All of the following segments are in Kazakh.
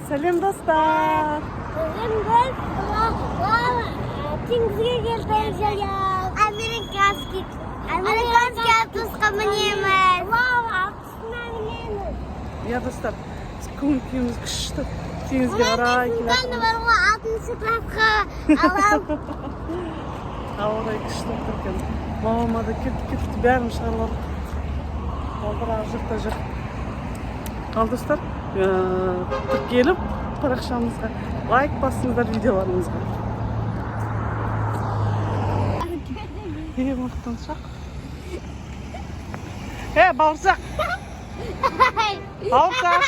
Selam dostlar. Теңізге келдік жая. Американский автобусқа мінеміз. Автобусына мінеміз. Ya dostlar, көңіл-күйіміз күшті. Теңізге қарай келатырмыз. Бар ғой, 6-шы классқа алам. Ауадай күшті тұр екен. Мамама да кетті, бәрін шығарып алдық. Балдырақ жақта жүр. Ал достар, тіркеліп парақшамызға лайк басыңыздар видеоларымызға. Мақтаншақ. Бауырсақ. Бауырсақ.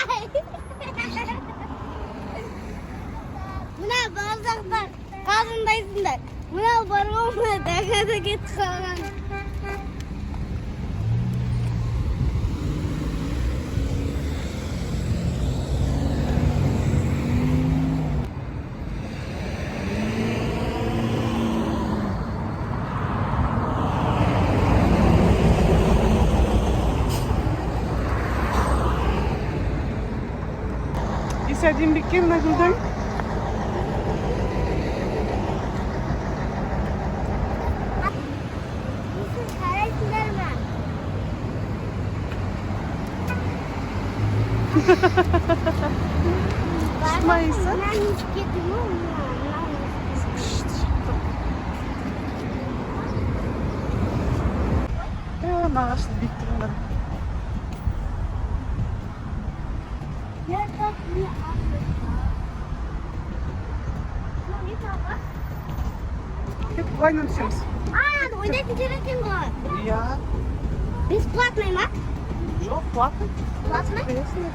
Мына бауырсақтар қазындайсыңдар. Мына бар ғой, дәкәді кетіп қалған. İstediğin bir kim ne güldün? Sıkmayıysa? Ağaçlı biktirmedim. Hep oynamışsınız. Ойнайтын жер екен ғой. Ya. Бесплатный ма? Жоқ, платный. Платный? Конечно.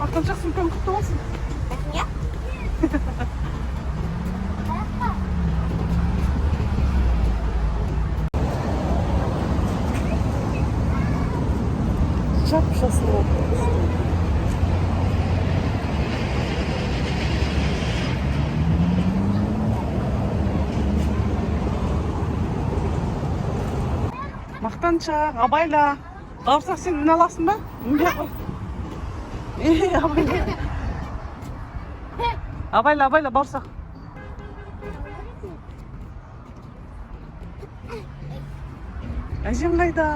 Артынша сумпен құтты болсын. Я? Жап-жасыл болды. Мақтаншақ, абайла. Бауырсақ сен міне аласың ба? Мінбей қой. Абайла. Абайла, бауырсақ. Әжем қайда?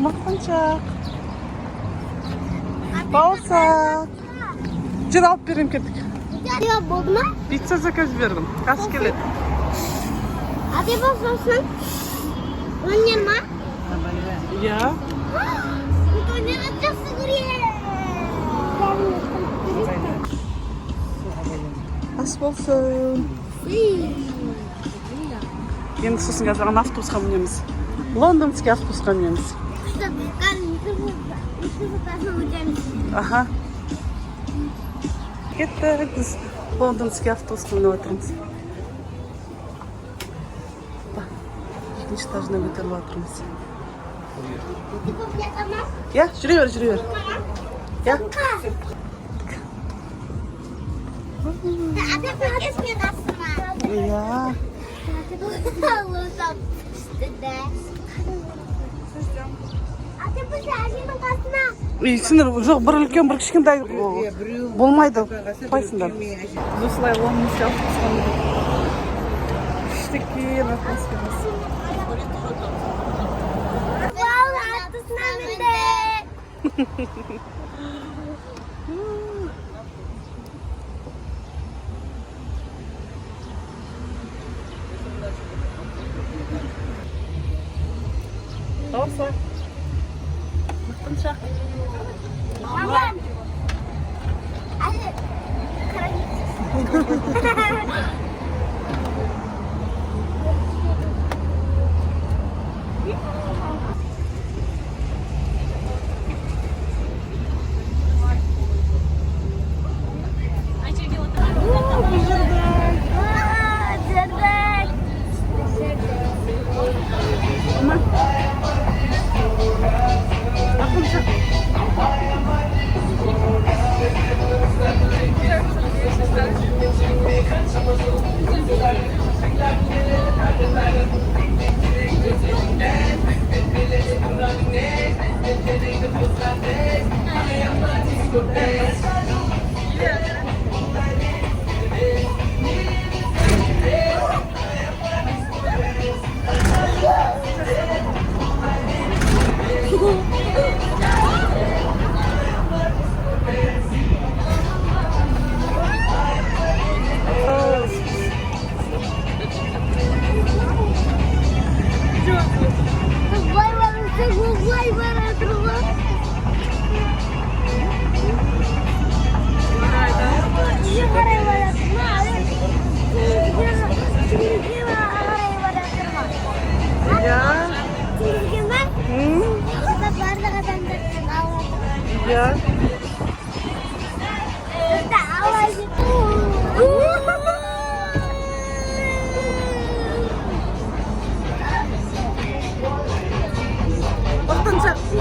Мақтаншақ. Бауырсақ. Жүр алып берем кеттік. Болды ма? Пицца заказ бердім. Қас келеді. Аты болсын. Өнер ма? Я. Өнер жақсы көрем. Ас болсын. Енді сосын қазір автобусқа мінеміз. Лондонский автобусқа мінеміз. Аха. Кеттік, біз лондонский автобусқа мініп отырмыз. Екінші этажына көтеріліп отырмыз. Я, жүре бер. Я. Я. Сендер жоқ, бір үлкен, бір кішкентай болмайды. Қойсыңдар. Біз осылай лондонский автобусқа мініп. Күшті екен атмосферасы. Атысына мінді. Бауырсақ. Мақтаншақ. Маман. Ya. Ya. Baktan hadi.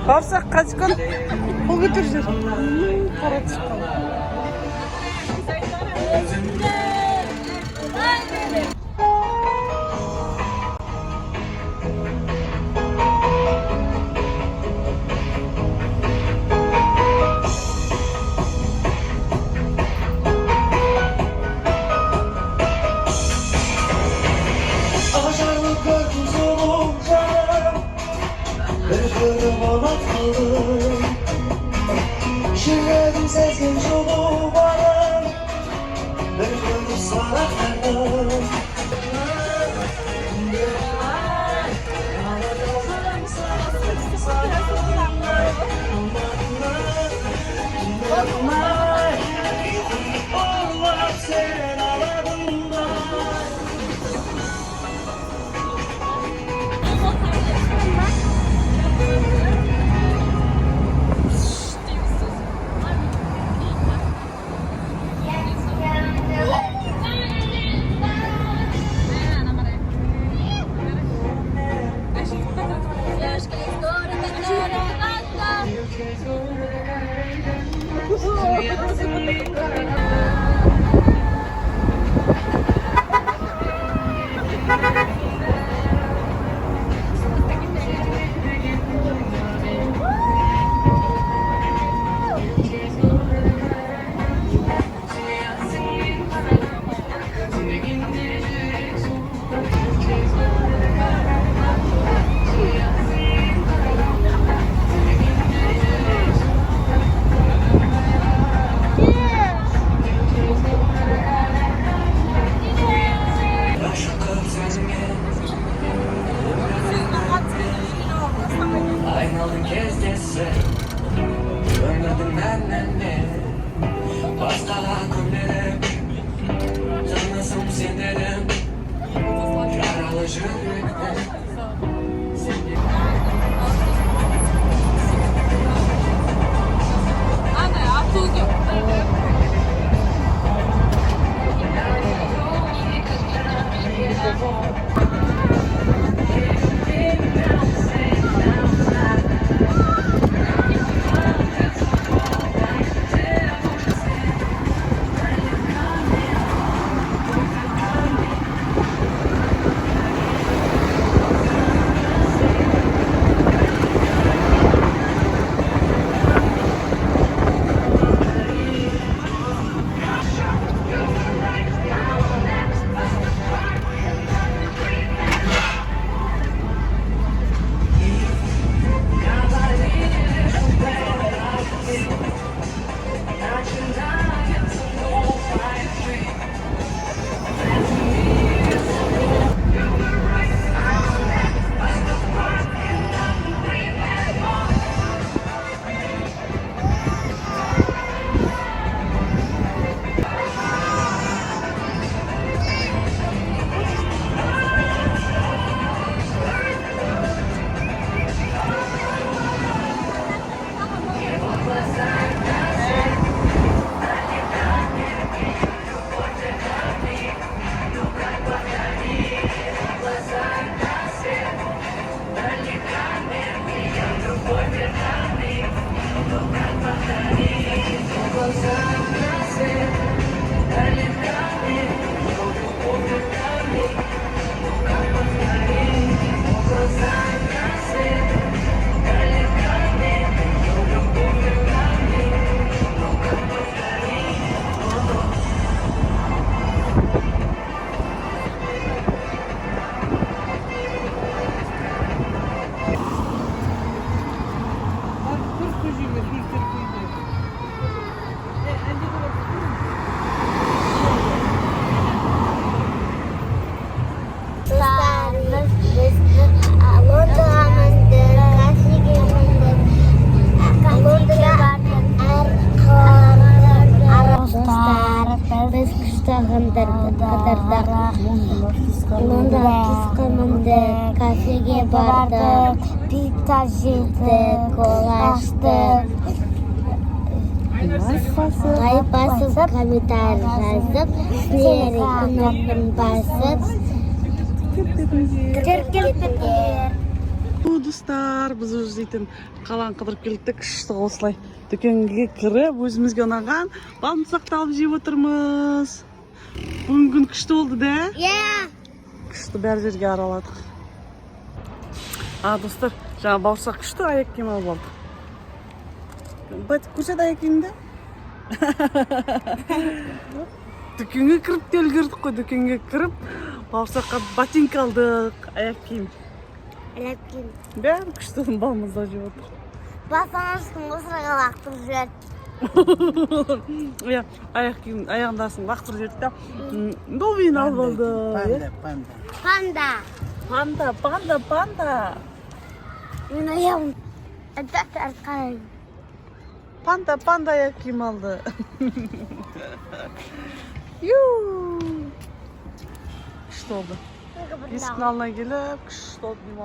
Барсақ қашқан қол көтеріп жүр. Қара шыққан. Жүрегім сезген жолу барым бір күні сағаттарым сен аладың ба Aynalı kezdesi Ömrümün benden Başkalar günlerim Canlısım sen dedim Yaralı yürekten Kafeye bardık, pizza yedik, kolaştık. Like basıp, komentar yazıp, diğeri knopunu basıp, tıkır tıkır. достар, біз уже дейтін қалан қыдырып келдік, күшті осылай дүкенге кіріп, өзімізге ұнаған балмұздақты алып жеп отырмыз. Бүгін күн күшті болды да? Иә. Күшті бәр жерге араладық. Достар, жаңа бауырсақ күшті аяқ киім алып алдық. Батып көрсет аяқ киімді. Дүкенге кіріп те үлгердік қой, дүкенге кіріп, бауырсаққа ботинка алдық, аяқ киім. Аяқ киім. Бәрі күшті балмұзда жеп отыр. Басаңыздың осыраға лақтырып жүреді. Иә, аяқ киім, аяғындасын лақтырып жіберді да. Новыйын алып алды. Панда. Мен аяғым. Қарай. Панда аяқ киім алды. Күшті oldu. Есіктің алдына келіп, күшті oldu.